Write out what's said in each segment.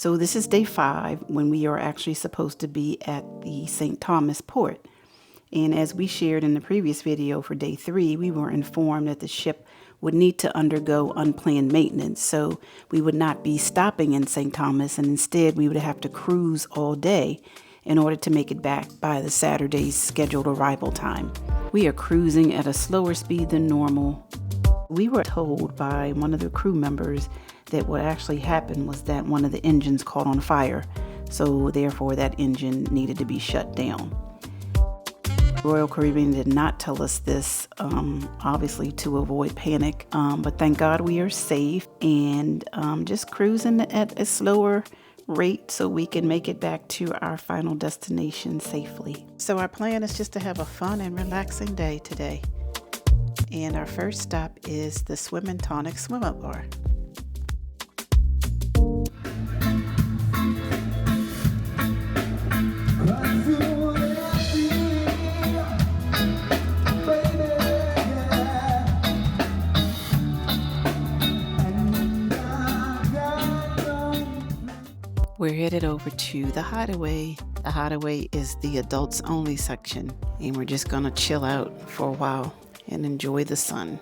So this is day 5 when we are actually supposed to be at the St. Thomas port. And as we shared in the previous video for day 3, we were informed that the ship would need to undergo unplanned maintenance. So we would not be stopping in St. Thomas, and instead we would have to cruise all day in order to make it back by the Saturday's scheduled arrival time. We are cruising at a slower speed than normal. We were told by one of the crew members that what actually happened was that one of the engines caught on fire, so therefore that engine needed to be shut down. Royal Caribbean did not tell us this, obviously to avoid panic, but thank God we are safe and just cruising at a slower rate so we can make it back to our final destination safely. So our plan is just to have a fun and relaxing day today. And our first stop is the Tonic Bar. We're headed over to the Hideaway. The Hideaway is the adults only section, and we're just gonna chill out for a while and enjoy the sun.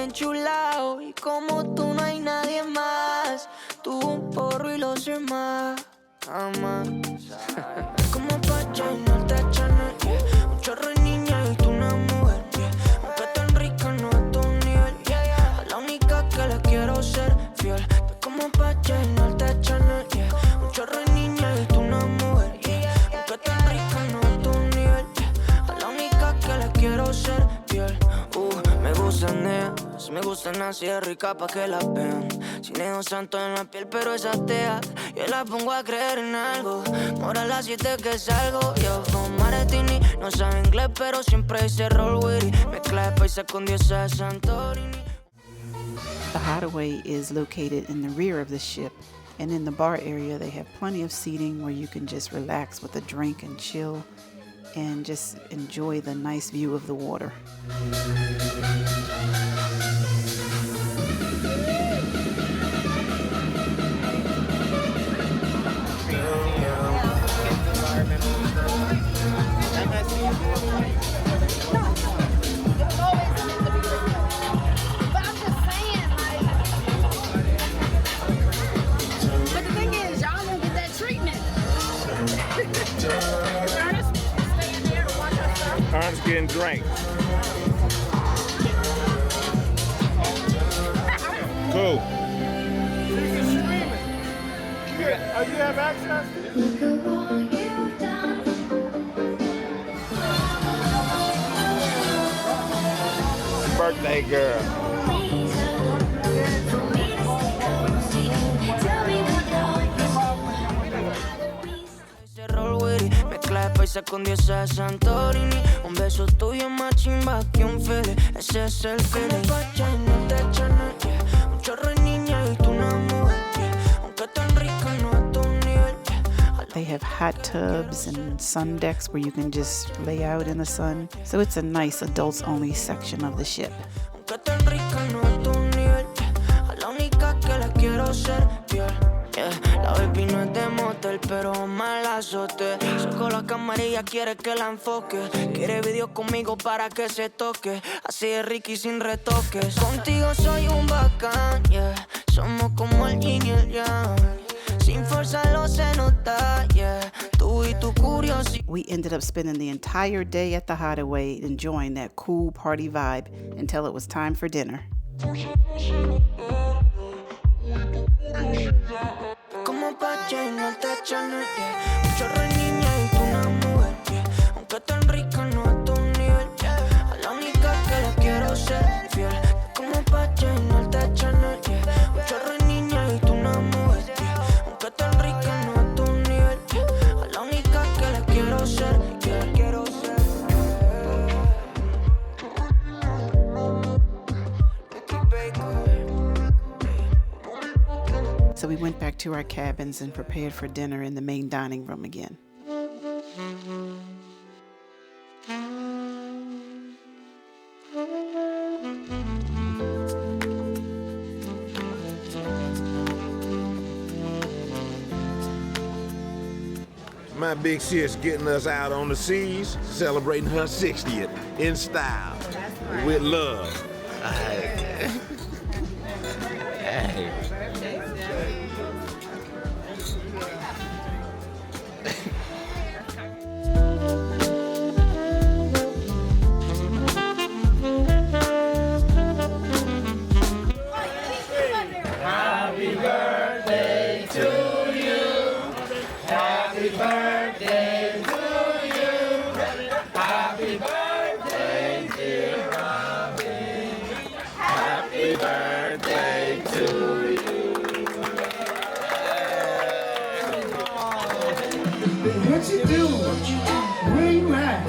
Enchulado y como tú no hay nadie más. Tú un porro y los demás amas. Como pa' llenarte de Chanel, yeah. Un chorro de niña y tú una mujer, yeah. Aunque tan rica no a tu nivel, yeah. A la única que le quiero ser fiel. Como pa' llenarte de Chanel, yeah. Un chorro de niña y tú una mujer, yeah. Aunque tan rica no a tu nivel, yeah. A la única que le quiero ser fiel. Me gustan así de rica pa' que la vean. Sin dedo santo en la piel, pero es atea. Yo la pongo a creer en algo. Mora a las 7 que salgo. Yo con Maretini, no sabe inglés, pero siempre dice roll with it. Mezcla de paisa con diosa de Santorini. The Hideaway is located in the rear of the ship, and in the bar area they have plenty of seating where you can just relax with a drink and chill and just enjoy the nice view of the water. Ernest getting drank. Cool. You have access? Birthday girl. Mezcla de paisa con diosa de Santorini. Un beso tuyo más chimba que un fele. Ese es el feeling. Como pa' llenarte de Chanel, yeah. Un chorro de niña y tú una mujer, yeah. Aunque tan rica no a tu nivel, yeah. They have hot tubs and sun decks where you can just lay out in the sun. So it's a nice adults only section of the ship. Aunque tan rica no a tu nivel, yeah. A la única que la quiero ser fiel. Yeah. La baby no es de motel, pero me la azote. Sacó la camarilla, quiere que la enfoque. Quiere video conmigo para que se toque. Así de Ricky sin retoques. Contigo soy un bacán, yeah. Somos como el yin y el yang. Sin forzarlo se nota, yeah. Tú y tu curiosidad. We ended up spending the entire day at the Hideaway enjoying that cool party vibe until it was time for dinner. Como pa' llenarte de Chanel, yeah. Un chorro de niña y tú una mujer, yeah. Aunque tan rica no a tu nivel, yeah. A la única que le quiero ser fiel. Como pa' llenarte de Chanel, yeah. Un chorro de niña y tú una mujer, yeah. Aunque tan rica no a tu nivel, yeah. A la única que le quiero ser fiel. So we went back to our cabins and prepared for dinner in the main dining room again. My big sis getting us out on the seas, celebrating her 60th in style, with love. Hey. Happy birthday to you. Happy birthday to you. Happy birthday, dear Robin. Happy birthday to you. What you doing? Where you at?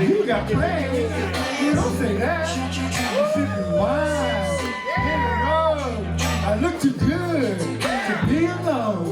You got plans. You don't say that. You sipping wine. In the road. I look too good to be alone.